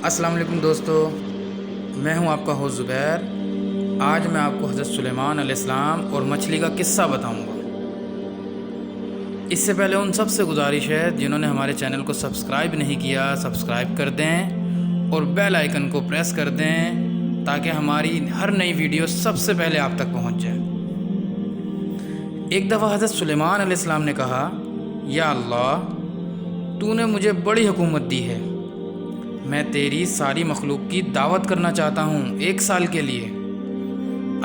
السلام علیکم دوستو، میں ہوں آپ کا ہوسٹ زبیر۔ آج میں آپ کو حضرت سلیمان علیہ السلام اور مچھلی کا قصہ بتاؤں گا۔ اس سے پہلے ان سب سے گزارش ہے جنہوں نے ہمارے چینل کو سبسکرائب نہیں کیا، سبسکرائب کر دیں اور بیل آئیکن کو پریس کر دیں تاکہ ہماری ہر نئی ویڈیو سب سے پہلے آپ تک پہنچ جائے۔ ایک دفعہ حضرت سلیمان علیہ السلام نے کہا، یا اللہ، تو نے مجھے بڑی حکومت دی ہے، میں تیری ساری مخلوق کی دعوت کرنا چاہتا ہوں 1 سال کے لیے۔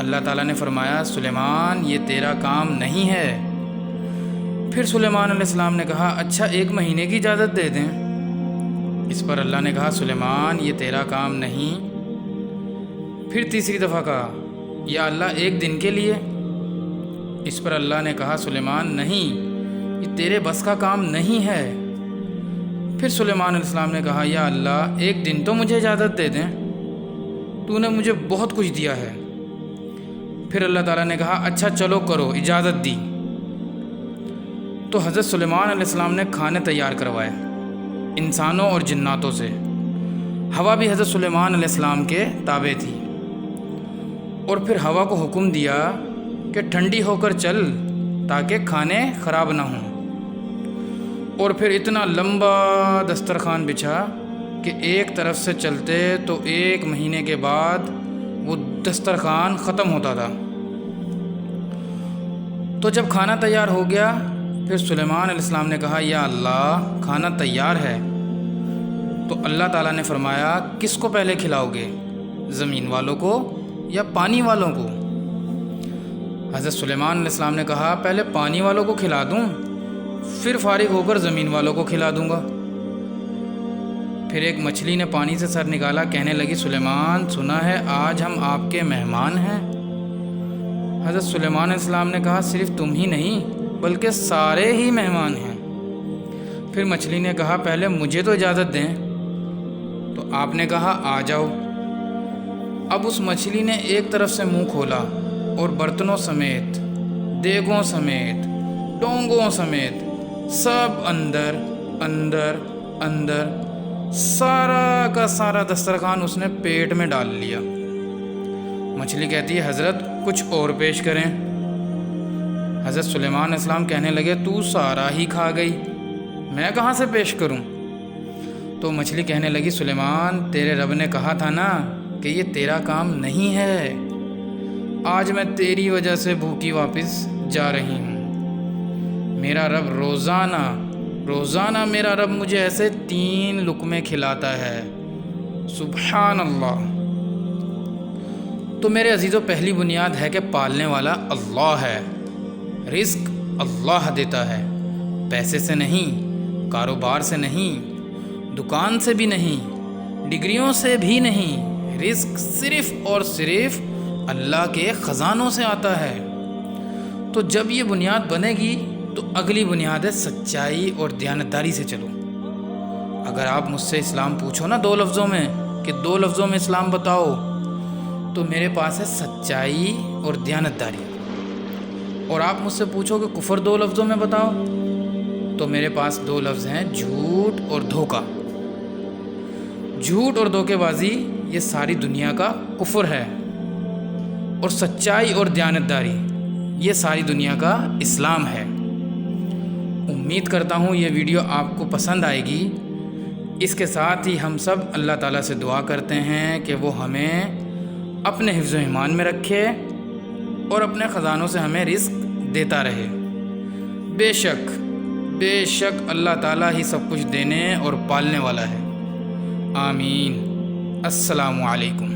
اللہ تعالیٰ نے فرمایا، سلیمان یہ تیرا کام نہیں ہے۔ پھر سلیمان علیہ السلام نے کہا، اچھا 1 مہینے کی اجازت دے دیں۔ اس پر اللہ نے کہا، سلیمان یہ تیرا کام نہیں۔ پھر تیسری دفعہ کہا، یا اللہ 1 دن کے لیے۔ اس پر اللہ نے کہا، سلیمان نہیں، یہ تیرے بس کا کام نہیں ہے۔ پھر سلیمان علیہ السلام نے کہا، یا اللہ 1 دن تو مجھے اجازت دے دیں، تو نے مجھے بہت کچھ دیا ہے۔ پھر اللہ تعالیٰ نے کہا، اچھا چلو کرو، اجازت دی۔ تو حضرت سلیمان علیہ السلام نے کھانے تیار کروائے انسانوں اور جناتوں سے۔ ہوا بھی حضرت سلیمان علیہ السلام کے تابع تھی، اور پھر ہوا کو حکم دیا کہ ٹھنڈی ہو کر چل تاکہ کھانے خراب نہ ہوں۔ اور پھر اتنا لمبا دسترخوان بچھا کہ ایک طرف سے چلتے تو 1 مہینے کے بعد وہ دسترخوان ختم ہوتا تھا۔ تو جب کھانا تیار ہو گیا، پھر سلیمان علیہ السلام نے کہا، یا اللہ کھانا تیار ہے۔ تو اللہ تعالیٰ نے فرمایا، کس کو پہلے کھلاؤ گے، زمین والوں کو یا پانی والوں کو؟ حضرت سلیمان علیہ السلام نے کہا، پہلے پانی والوں کو کھلا دوں، پھر فارغ ہو کر زمین والوں کو کھلا دوں گا۔ پھر ایک مچھلی نے پانی سے سر نکالا، کہنے لگی، سلیمان سنا ہے آج ہم آپ کے مہمان ہیں۔ حضرت سلیمان علیہ السلام نے کہا، صرف تم ہی نہیں بلکہ سارے ہی مہمان ہیں۔ پھر مچھلی نے کہا، پہلے مجھے تو اجازت دیں۔ تو آپ نے کہا، آ جاؤ۔ اب اس مچھلی نے ایک طرف سے منہ کھولا اور برتنوں سمیت، دیگوں سمیت، ڈونگوں سمیت سب اندر اندر اندر سارا کا سارا دسترخوان اس نے پیٹ میں ڈال لیا۔ مچھلی کہتی ہے، حضرت کچھ اور پیش کریں۔ حضرت سلیمان علیہ السلام کہنے لگے، تو سارا ہی کھا گئی، میں کہاں سے پیش کروں؟ تو مچھلی کہنے لگی، سلیمان تیرے رب نے کہا تھا نا کہ یہ تیرا کام نہیں ہے، آج میں تیری وجہ سے بھوکی واپس جا رہی ہوں۔ میرا رب روزانہ میرا رب مجھے ایسے 3 لقمے کھلاتا ہے، سبحان اللہ۔ تو میرے عزیزوں، پہلی بنیاد ہے کہ پالنے والا اللہ ہے، رزق اللہ دیتا ہے، پیسے سے نہیں، کاروبار سے نہیں، دکان سے بھی نہیں، ڈگریوں سے بھی نہیں، رزق صرف اور صرف اللہ کے خزانوں سے آتا ہے۔ تو جب یہ بنیاد بنے گی تو اگلی بنیاد ہے سچائی اور دیانتداری سے چلو۔ اگر آپ مجھ سے اسلام پوچھو نا 2 لفظوں میں کہ 2 لفظوں میں اسلام بتاؤ، تو میرے پاس ہے سچائی اور دیانتداری۔ اور آپ مجھ سے پوچھو کہ کفر 2 لفظوں میں بتاؤ، تو میرے پاس 2 لفظ ہیں، جھوٹ اور دھوکہ۔ جھوٹ اور دھوکے بازی یہ ساری دنیا کا کفر ہے، اور سچائی اور دیانتداری یہ ساری دنیا کا اسلام ہے۔ امید کرتا ہوں یہ ویڈیو آپ کو پسند آئے گی۔ اس کے ساتھ ہی ہم سب اللہ تعالیٰ سے دعا کرتے ہیں کہ وہ ہمیں اپنے حفظ و ایمان میں رکھے اور اپنے خزانوں سے ہمیں رزق دیتا رہے۔ بے شک اللہ تعالیٰ ہی سب کچھ دینے اور پالنے والا ہے۔ آمین۔ السلام علیکم۔